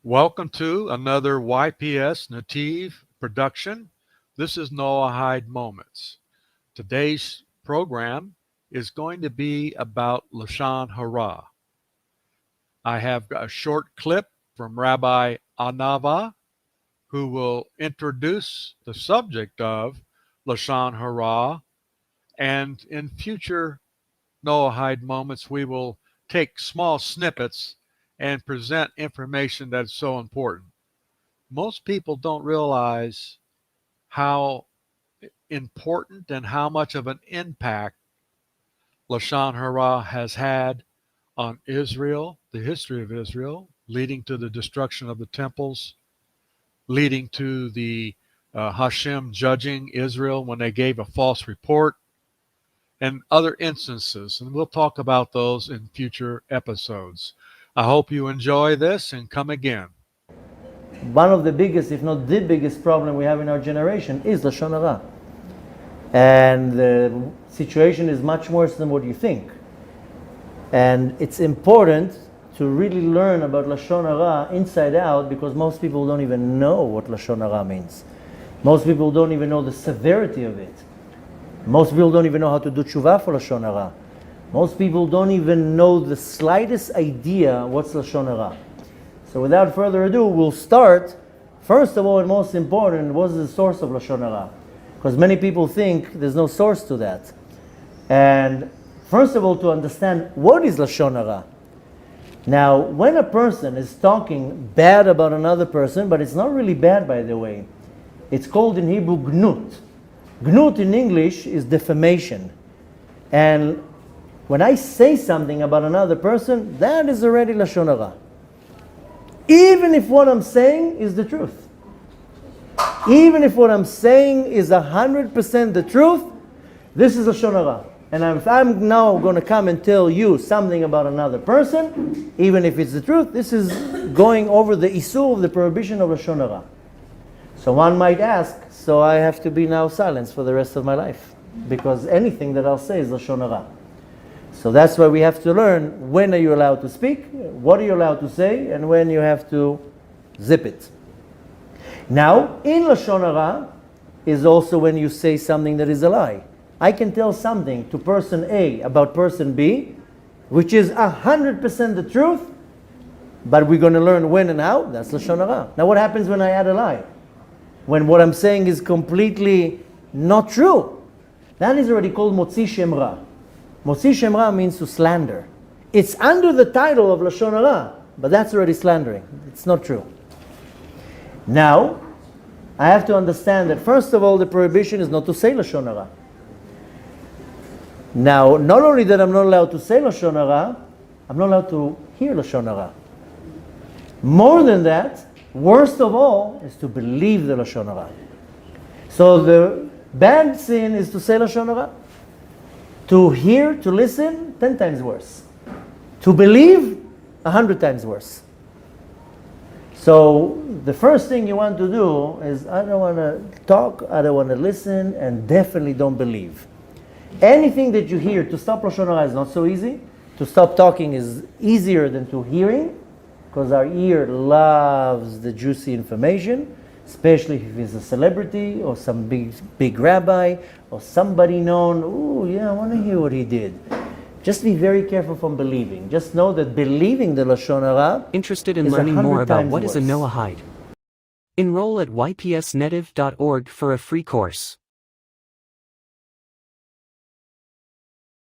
Welcome to another YPS Native production. This is Noahide Moments. Today's program is going to be about Lashon Hara. I have a short clip from Rabbi Anava, who will introduce the subject of Lashon Hara, and in future Noahide Moments, we will take small snippets and present information that's so important. Most people don't realize how important and how much of an impact Lashon Hara has had on Israel, the history of Israel, leading to the destruction of the temples, leading to the Hashem judging Israel when they gave a false report, and other instances. And we'll talk about those in future episodes. I hope you enjoy this and come again. One of the biggest, if not the biggest problem we have in our generation is Lashon Hara. And the situation is much worse than what you think. And it's important to really learn about Lashon Hara inside out, because most people don't even know what Lashon Hara means. Most people don't even know the severity of it. Most people don't even know how to do tshuva for Lashon Hara. Most people don't even know the slightest idea what's Lashon Hara. So without further ado, we'll start. First of all, and most important, what is the source of Lashon Hara? Because many people think there's no source to that. And first of all, to understand what is Lashon Hara. Now, when a person is talking bad about another person, but it's not really bad, by the way, it's called in Hebrew gnut. Gnut in English is defamation. And when I say something about another person, that is already Lashon Hara. Even if what I'm saying is the truth. Even if what I'm saying is 100% the truth, this is Lashon Hara. And if I'm now going to come and tell you something about another person, even if it's the truth, this is going over the issur of the prohibition of Lashon Hara. So one might ask, so I have to be now silenced for the rest of my life, because anything that I'll say is Lashon Hara. So that's why we have to learn when are you allowed to speak, what are you allowed to say, and when you have to zip it. Now, in Lashon Hara is also when you say something that is a lie. I can tell something to person A about person B, which is 100% the truth, but we're going to learn when and how. That's Lashon Hara. Now what happens when I add a lie? When what I'm saying is completely not true. That is already called Motzi Shem Ra. Motzi Shem Ra means to slander. It's under the title of Lashon Hara, but that's already slandering. It's not true. Now, I have to understand that first of all, the prohibition is not to say Lashon Hara. Now, not only that I'm not allowed to say Lashon Hara, I'm not allowed to hear Lashon Hara. More than that, worst of all, is to believe the Lashon Hara. So the bad sin is to say Lashon Hara. To hear, to listen, 10 times worse. To believe, 100 times worse. So the first thing you want to do is, I don't want to talk, I don't want to listen, and definitely don't believe. Anything that you hear, to stop Lashon Hara is not so easy. To stop talking is easier than to hearing, because our ear loves the juicy information, especially if he's a celebrity or some big rabbi or somebody known. Ooh, yeah, I want to hear what he did. Just be very careful from believing. Just know that believing the Lashon Hara Interested in is learning more 100 about times what is a worse. Noahide? Enroll at ypsnative.org for a free course.